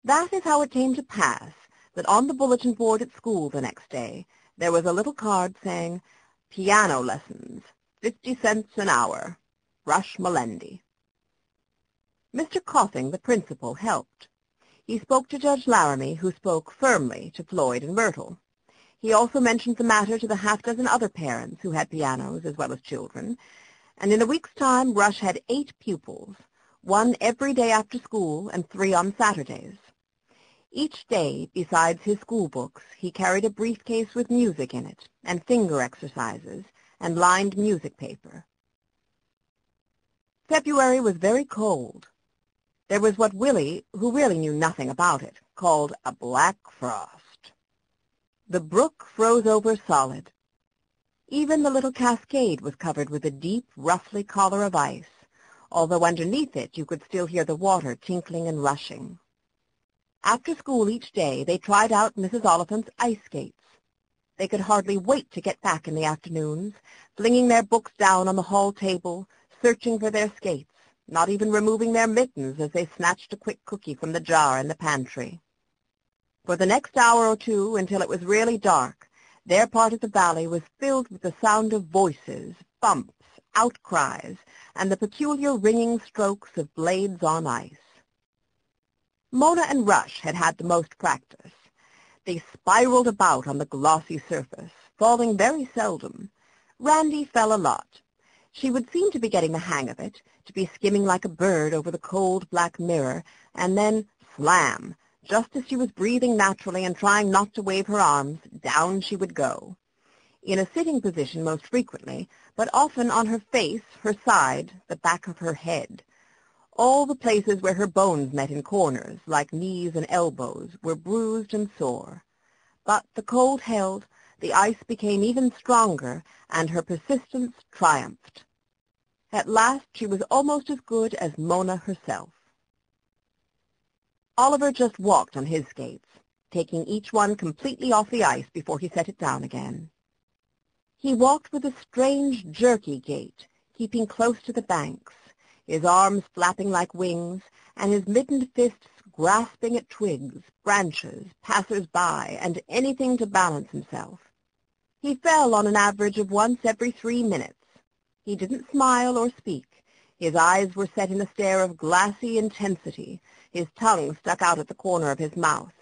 That is how it came to pass that on the bulletin board at school the next day there was a little card saying, "Piano lessons, 50 cents an hour. Rush Melendi." Mr. Coffing, the principal, helped. He spoke to Judge Laramie, who spoke firmly to Floyd and Myrtle. He also mentioned the matter to the half-dozen other parents who had pianos as well as children, and in a week's time Rush had 8 pupils, 1 every day after school and 3 on Saturdays. Each day, besides his school books, he carried a briefcase with music in it, and finger exercises, and lined music paper. February was very cold. There was what Willie, who really knew nothing about it, called a black frost. The brook froze over solid. Even the little cascade was covered with a deep, ruffly collar of ice, although underneath it you could still hear the water tinkling and rushing. After school each day, they tried out Mrs. Oliphant's ice skates. They could hardly wait to get back in the afternoons, flinging their books down on the hall table, searching for their skates, not even removing their mittens as they snatched a quick cookie from the jar in the pantry. For the next hour or two, until it was really dark, their part of the valley was filled with the sound of voices, bumps, outcries, and the peculiar ringing strokes of blades on ice. Mona and Rush had had the most practice. They spiraled about on the glossy surface, falling very seldom. Randy fell a lot. She would seem to be getting the hang of it, to be skimming like a bird over the cold black mirror, and then slam, just as she was breathing naturally and trying not to wave her arms, down she would go. In a sitting position most frequently, but often on her face, her side, the back of her head. All the places where her bones met in corners, like knees and elbows, were bruised and sore. But the cold held, the ice became even stronger, and her persistence triumphed. At last she was almost as good as Mona herself. Oliver just walked on his skates, taking each one completely off the ice before he set it down again. He walked with a strange, jerky gait, keeping close to the banks, his arms flapping like wings, and his mittened fists grasping at twigs, branches, passers-by, and anything to balance himself. He fell on an average of once every 3 minutes. He didn't smile or speak. His eyes were set in a stare of glassy intensity. His tongue stuck out at the corner of his mouth,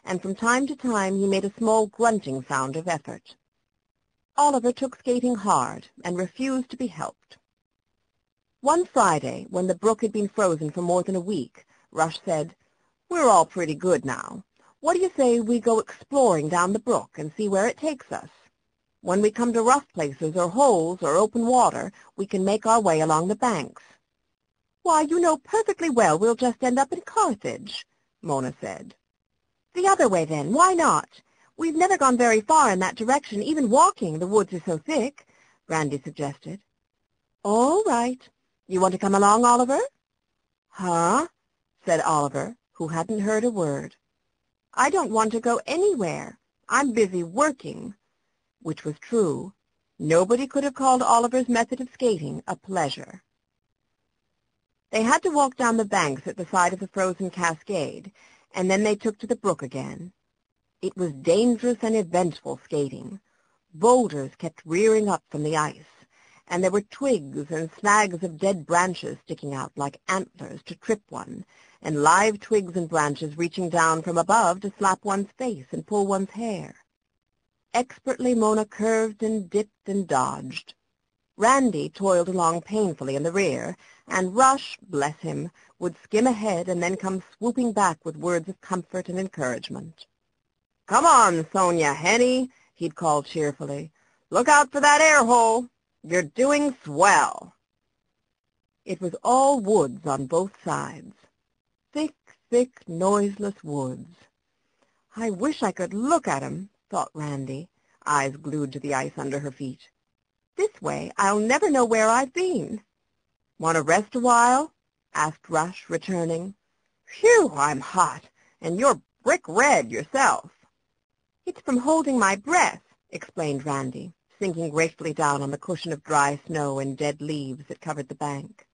and from time to time he made a small grunting sound of effort. Oliver took skating hard and refused to be helped. One Friday, when the brook had been frozen for more than a week, Rush said, "We're all pretty good now. What do you say we go exploring down the brook and see where it takes us? When we come to rough places or holes or open water, we can make our way along the banks." "Why, you know perfectly well we'll just end up in Carthage," Mona said. "The other way, then. Why not? We've never gone very far in that direction, even walking. The woods are so thick," Randy suggested. "All right. You want to come along, Oliver?" "Huh?" said Oliver, who hadn't heard a word. "I don't want to go anywhere. I'm busy working," which was true. Nobody could have called Oliver's method of skating a pleasure. They had to walk down the banks at the side of the frozen cascade, and then they took to the brook again. It was dangerous and eventful skating. Boulders kept rearing up from the ice, and there were twigs and snags of dead branches sticking out like antlers to trip one, and live twigs and branches reaching down from above to slap one's face and pull one's hair. Expertly Mona curved and dipped and dodged. Randy toiled along painfully in the rear, and Rush, bless him, would skim ahead and then come swooping back with words of comfort and encouragement. "Come on, Sonia Henny," he'd call cheerfully. "Look out for that air hole. You're doing swell." It was all woods on both sides. Thick, thick, noiseless woods. "I wish I could look at 'em," thought Randy, eyes glued to the ice under her feet. "This way I'll never know where I've been." "Want to rest a while?" asked Rush, returning. "Phew, I'm hot, and you're brick red yourself." "It's from holding my breath," explained Randy, sinking gracefully down on the cushion of dry snow and dead leaves that covered the bank.